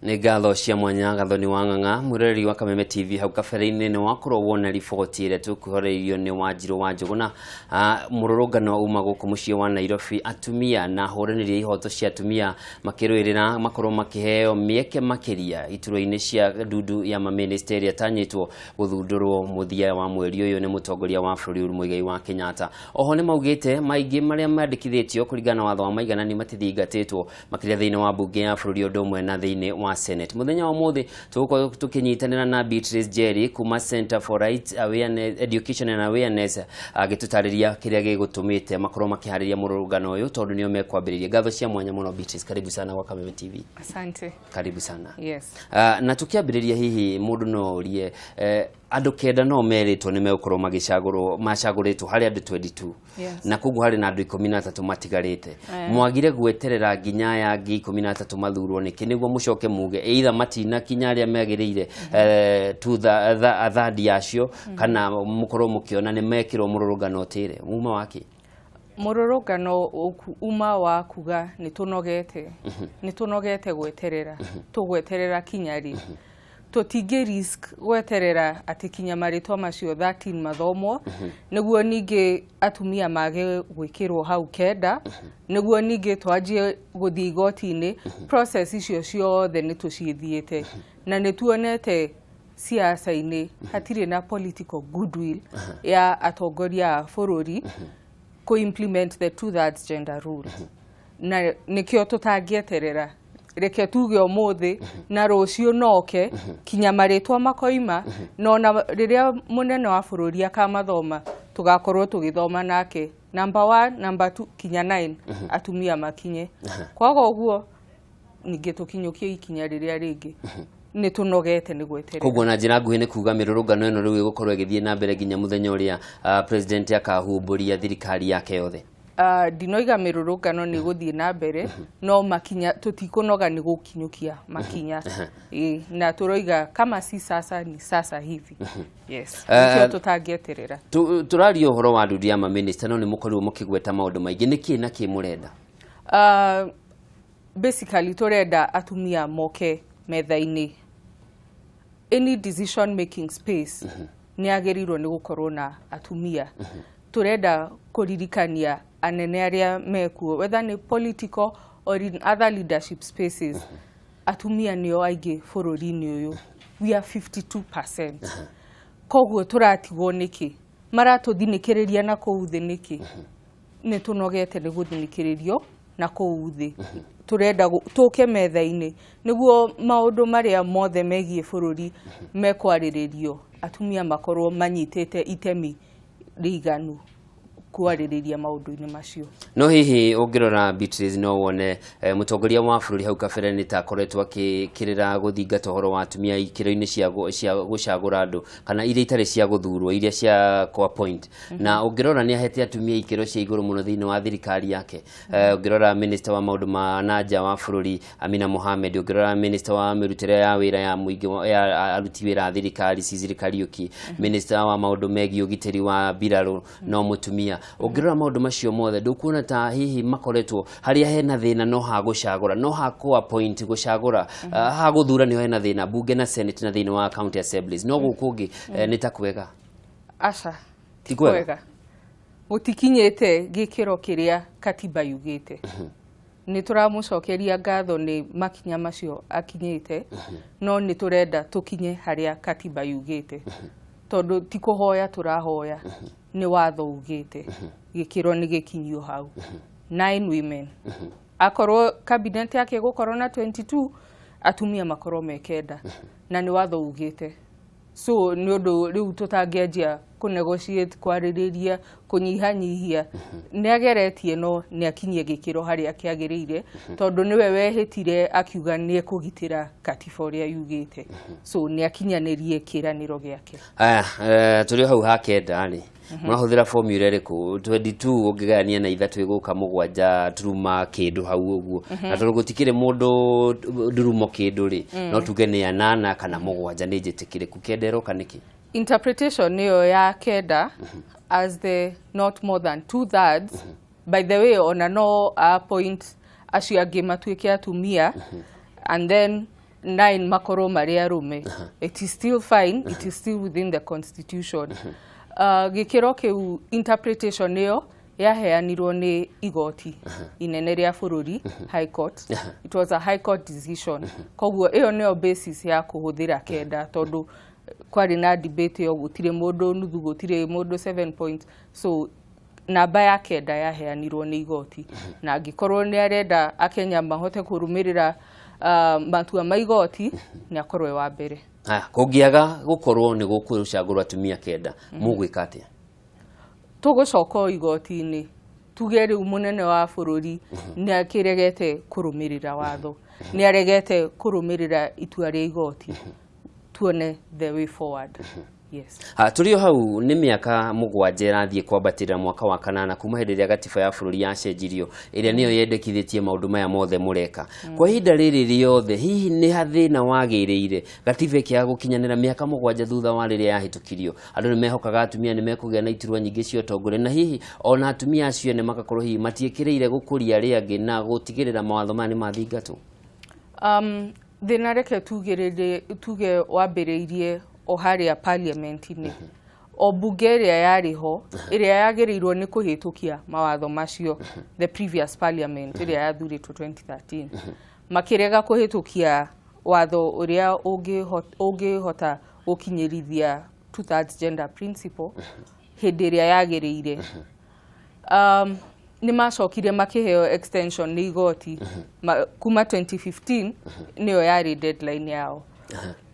Nĩ ngatho cia mwanya Gathoni wa Ng'ang'a mwireri wa Kameme TV hau kabere-inĩ nĩ wakorwo wona riboti ĩrĩa tũkuhũrĩirio nĩ Wanjirũ wa Njũgũna mũrũrũngano uma gũkũ mũciĩ wa Nairobi, atumia na ahũranĩri ihoto cia atumia makĩrũĩrĩra makorwo makĩheo mĩeke makĩria iturwa-inĩ cia ndundu ya mamĩnĩsta ĩrĩa tanyĩtwo gũthundũrwo mũthia wa mweri ũyũ nĩ mũtongoria wa bũrũri Uhuru Muigai wa Kenyatta. Oho nĩ maugĩte maingĩ marĩa mandĩkithĩtio kũringana na watho wa maiganani matithingatĩtwo makĩria thĩinĩ wa mbunge ya bũrũri ũndũ ũmwe na thĩinĩ wa Senate. Muthenya wa muthi tugukorwo tukinyitanira na Beatrice Njeri kuma Center for Rights Awareness, Education and Awareness agitutariria kiria gigutumite makorwo makihariria mururungano uyu tondu nio mekwambiriria. Ngatho cia mwanya muno Beatrice, karibu sana kwa Kameme TV. Asante. Karibu sana. Yes. Na tukiambiriria hihi mundu no urie andu kenda no meritwo ni megukorwo macagũrĩtwo hari andu 22. Yes. Na kugu hari na andu 13 matigarite. Mwagire gweterera nginya ya 13 mathurwo niki niguo mucoke muge either matina kinya aria megiriire to the third yacio kana mukorwo mukiona ni mekirwo mururungano tire uma waki mururungano uma wa kuga ni tunogete gweterera tugweterera kinyari tutinge risk gweterera ati kinya maritwa macio 13 mathomo niguo ninge atumia mage gwikirwo hau kenda niguo ninge twanjie guthii igoti-ini process icio ciothe ni tucithiete na ni tuonete siasa-ini hatire na political goodwill ya atongoria a bũrũri ko implement the 2/3 gender rule na nikio tutangieterera reke tuge umuthi na rucio noke kinya maritwa makoima nona riria munene wa bũrũri akamathoma tugakorwo tugithoma nake number 1 number 2 kinya 9 atumia makinye kwaga uguo ninge tukinyukie ikinya riria ringi ni tunogete ni gweterera. Koguo na njira nguhi ni kuga mirurungano ino riu igukorwo igithie na mbere nginya muthenya uria president akahumburia thirikari yake yothe. Dinoiga mirurungano ni guthie na mbere no makinya tutikunoga ni gukinyukia makinya na turoiga kama si sasa ni sasa hivi. Yes. Nikio tutangieterera. Turario horo wa ndundu ya mamĩnĩsta no ni mukorirwo mukigweta maundu maingi niki na ki murenda. Basically turenda atumia moke metha-ini. Any decision making space ni agerirwo ni gukorwo na atumia. Turenda kuririkania anene aria mekuo whether ni political or in other leadership spaces atumia nio aige bũrũri-inĩ uyu. We are 52%. Koguo turatigwo niki maratuthinikiriria na kũu thĩ niki ni tunogete ni guthinikiririo na kũu thĩ turenda tuke metha-ini niguo maundu maria mothe megie bũrũri mekwarĩrĩrio atumia makorwo manyitĩte itemi riganu kwarĩrĩria maundu-ini macio. No hihi ungirora Beatrice no wone mutongoria wa bũrũri hau kabere ni ta koretwo akĩrĩra guthingata horo wa atumia ikiro-ini cia gucagũra andu kana iria itare cia guthurwo iria cia kwa point na ungirora ni ahete atumia ikiro cia iguru muno thiini wa thirikari yake. Ungirora minister wa maundu ma nanja wa bũrũri Amina Mohamed, ungirora minister wa mirutire ya wira ya muingi ya aruti wira thirikari Cecily Kariuki, minister wa maundu megie ugiteri wa biraro no mutumia. Ungirora maundu macio mothe ndukuona ta hihi makoretwo haria hena thina no ha gucagura no ha ko appoint gucagura ha guthura ni hena thina bunge na senate na thini wa county assemblies no gukungi ni ta kwega aca ti kwega gutikinyete gikiro kiria katiba yugite ni turamucokeria ngatho ni makinya macio akinyite no ni turenda tukinye haria katiba yugite tondu ti kuhoya turahoya ni watho ugite gikiro ni gikinyio hau 9 women akorwo cabinet yake gukorwo na 22 atumia makorwo mekenda na ni watho ugite so ni undu riu tutangianjia kunegotiate kwaririria kunyihanyihia ni ageretie no ni akinyie gikiro haria kiagiriire tondu niwe wehitire akiuga ni ekugitira katiba uria yugite so ni akinyanirie kiraniro giake. Turi hau hakenda ri murahuthira formula iriku 22 ungigania na ithatu iguka mugwanja turuma kindu hau uguo na tondu gutikire mundu ndurumo kindu ri no tuge ni 8 kana mugwanja ni njitikire kukendero kaniki interpretation niyo ya kenda as the not more than 2/3 by the way on no point acio angi matuike atumia and then 9 makoro mari arume. It is still fine, it is still within the constitution. Gikiro kiu interpretation niyo yaheanirwo ni igoti inene ria bururi High Court. It was a High Court decision. Koguo iyo niyo basis ya kuhuthira kenda tondu kwari na debate yo gutire mundu nuthu gutire mundu 7 point. So namba ya kenda yaheanirwo ni igoti na angikorwo ni arenda Akenya mahote kurumirira matua ma igoti ni akorwe wa mbere. Kungiaga gukorwo ni gukurucagurwa atumia kenda mugwika atia? Tugucoka igoti-ini tuge riu munene wa bururi ni akiregete kurumirira watho, ni aregete kurumirira itua ria igoti. Tuone the way forward. Yes. Turio hau ni miaka 7 irathie kwambatira mwaka wa 8 kuma hindi ria gatiba ya bururi yacenjirio iria niyo yendekithitie maundu maya mothe mureka. Kwa ihinda riri riothe hihi ni hathina wagiriire gatiba kia gukinyanira miaka 7 thutha wa riria yahitukirio. Andu ni mehokaga atumia ni mekugia na iturwa nyingi cia utongore na hihi ona atumia acio ne makakorwo hihi matiikiriire gukuria ria angi na gutigirira mawatho maya ni mathingatwo. Thina reke tuge wambiriirie o haria parliament-ini o bunge iria yariho iria yagirirwo ni kuhitukia mawatho macio the previous parliament iria yathuritwo 2013 makirega kuhitukia watho uria ungihota gukinyirithia 2/3 gender principle hindi iria yagiriire. Ni macokire makiheo extension ni igoti kuma 2015 niyo yari deadline yao.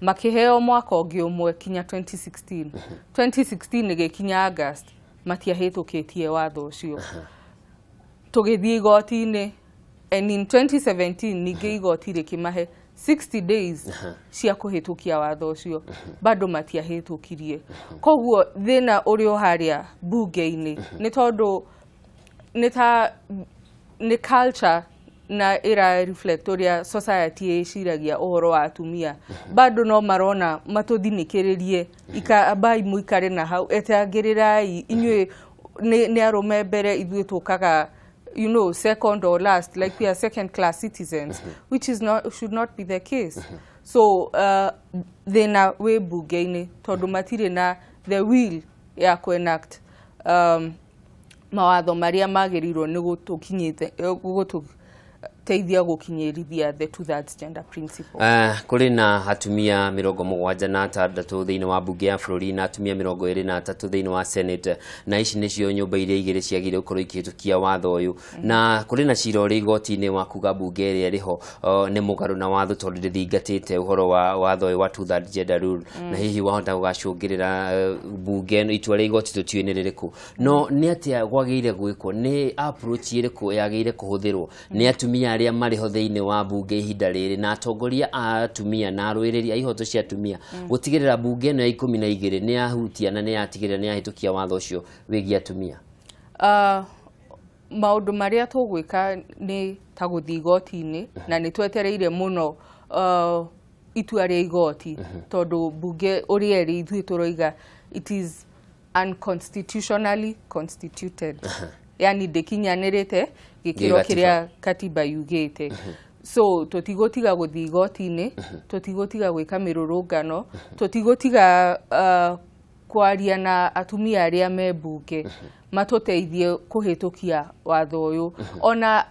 Makiheo mwaka ungi umwe kinya 2016. 2016 nigikinya August matiahitukitie watho ucio. Tugithie igoti-ini and in 2017 ningi igoti rikimahe 60 days cia kuhitukia watho ucio bado matiahitukirie. Koguo thina urio haria bunge-ini ni tondu ni culture na ira reflectoria society iciragia uhoro wa atumia bado no marona matuthinikiririe ikabai muikare na hau etangirirai inywe ni arume mbere ithuĩ tukaga second or last, like we are second class citizens, which should not be the case. So thina we bunge-ini tondu matire na the will ya kuenact mawatho maria magirirwo ni teithia gukinyirithia the 2/3 gender principle. Kuri na atumia 76 thiini wa bunge ya bururi na atumia 23 thiini wa senate na ici nicio nyumba iria igiri ciagire ukorwo ikihitukia watho uyu na kuri na cira uri igoti-ini wa kuga bunge iria riho ni mugaru na watho tondu ndithingatite uhoro wa watho uyu wa 2/3 gender rule na hihi wahota gugacungirira bunge itua ria igoti tutione ririku no ni atia gwagire gwikwo ni approach iriku yagire kuhuthirwo ni atumia aria mariho thiini wa bunge ihinda riri na atongoria a atumia na arwiriri a ihoto cia atumia gutigirira bunge ino ya 12 ni yahutia na ni yatigirira ni yahitukia watho ucio wigie atumia. Maundu maria tugwika ni ta guthii igoti-ini na ni twetereire muno itua ria igoti tondu bunge uria ri ithui turoiga it is unconstitutionally constituted. Yani dekinyanirite gikiro kiria katiba yugite. So totigotiga guthii igoti-ini, totigotiga gwika mirurungano, totigotiga kwaria na atumia aria me bunge matuteithie kuhitukia watho uyu. Ona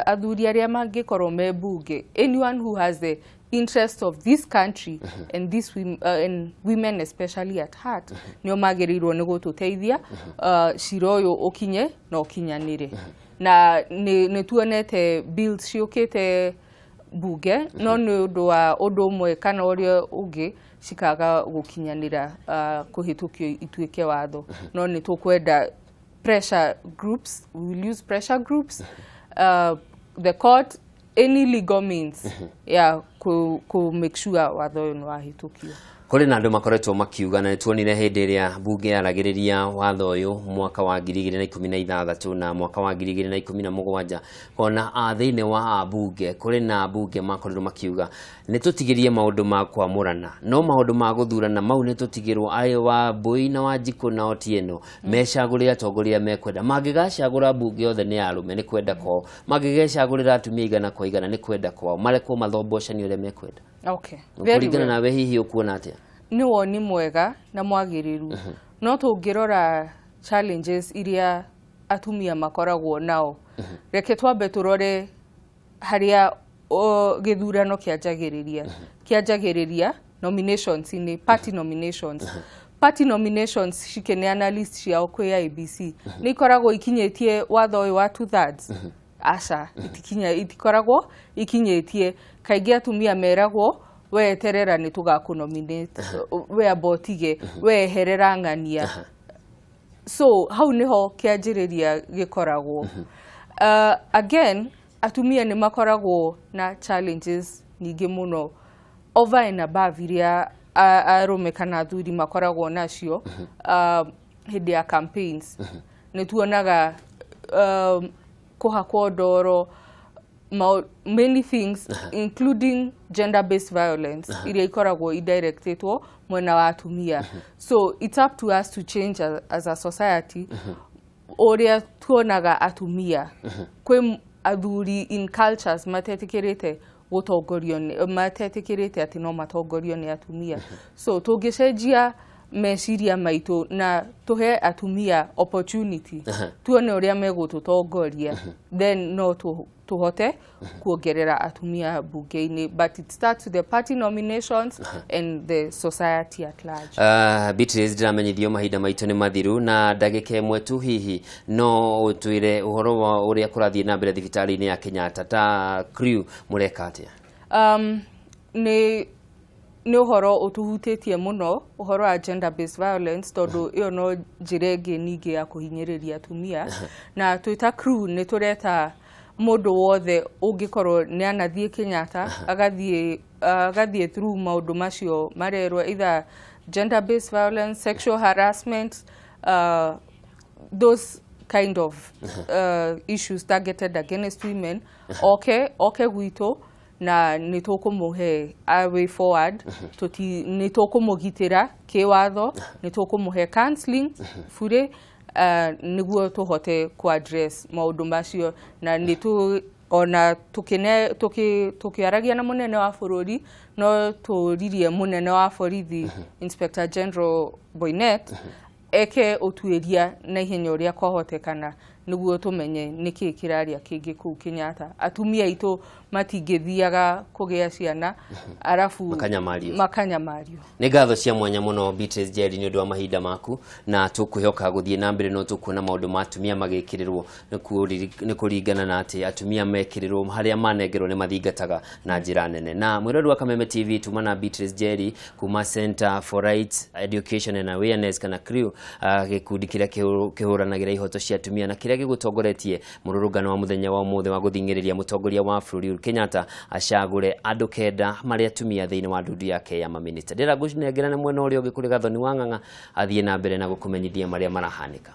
athuri aria mangikorwo me bunge, anyone who has the interest of this country and this and women especially at heart nio magirirwo ni gututeithia cira uyu ukinye na ukinyanire. Na ni tuonete bills ciukite bunge no ni undu wa undu umwe kana uria ungi cikaga gukinyanira kuhitukio ituike watho. No ni tukwenda pressure groups, we will use pressure groups, the court, any legal means ku make sure watho uyu ni wahitukio. Kuri na andu makoretwo makiuga na tuonire hindi ria bunge yaragiriria watho uyu mwaka wa 2016 na mwaka wa 2017 kona thiini wa bunge kuri na bunge makorirwo makiuga ni tutigirie maundu ma kwamurana no maundu ma guthurana mau ni tutigirwo ayo wa Mbui na Wanjiku na Otieno mecagurira atongoria mekwenda mangigacagura bunge othe ni arume ni kwenda kwao mangigacagurira atumia igana kwa igana ni kwenda kwao marekwo mathombocani uria mekwenda. Okay. Kuringana nawe hihi ukuona atia? Ni woni mwega na mwagiriru. No tungirora challenges iria atumia makoragwo nao. Reke twambe turore haria githurano kianjagiriria nominations ni party nominations. Party nominations shikeneana list ciao kwi IBC. Ni ikoragwo ikinyetie watho wa 2/3. Aca itikoragwo ikinyetie. Kaingĩ atumia meragwo weterera ni tugakunominate we abotige we herera ng'ania. So hau niho kianjiriria gikoragwo. Again atumia ni makoragwo na challenges nyingĩ muno over and above iria arume kana athuri makoragwo nacio hĩndĩ ya campaigns. Ni tuonaga kuhakwo ndoro, many things including gender-based violence iria ikoragwo indirectedwo mwena wa atumia. So it's up to us to change as a society oria tuonaga atumia. Kwe athuri in cultures matetikirite gutongorio matetikirite ati no matongorio ni atumia. So tungicenjia meciria maitu na tuhe atumia opportunity tuone uria megututongoria, then no tuhote kuongerera atumia bunge-ini. But it starts with the party nominations and the society at large. Beatrice ndiramenyithio mahinda maitu ni mathiru na ndagika imwe tu hihi no utwire uhoro wa uria kurathie na mbere thibitari-ini ya Kenyatta ta crew mureka atia? Ni uhoro utuhutitie muno uhoro wa gender-based violence tondu iyo no njira ingi ningi ya kuhinyiriria atumia. Na twita crew ni tureta mundu wothe ungikorwo ni anathie Kenyatta agathie through maundu macio marerwa either gender-based violence, sexual harassment, those kind of issues targeted against women. Okay gwitu na nitokumuhe a way forward nitokumugitira kiwatho, nitokumuhe counseling fure niguo tuhote ku address maundu macio. Na nitu ona tukiaragia na munene wa bururi no turirie munene wa borithi Inspector General Boynet eke utuiria na ihenya uria kwahotekana niguo tumenye niki kiraria kingi ku Kenyatta. Atumia itu matingithiaga kugia ciana arafu makanyamario. Ni ngatho cia mwanya muno Beatrice Njeri ni undu wa mahinda maku na tukuhoka guthie na mbere no tukuona maundu ma atumia magikirirwo ni kuringana na ati atumia mekirirwo haria manengerwo ni mathingataga na njira nene. Na mwirori wa Kameme TV tumana Beatrice Njeri kuma Center for Rights Education and Awareness kana crew gikundi kiria kihuranagira ihoto cia atumia na kiria gigutongoretie mururungano wa muthenya wa umuthe wa guthingiriria mutongoria wa bururi Kenyatta acagure andu kenda maria atumia thiini wa ndundu yake ya maminista. Ndira gucinengerana mwena uria ungi kuri Gathoni Wang'ang'a athie na mbere na gukumenyithia maria marahanika.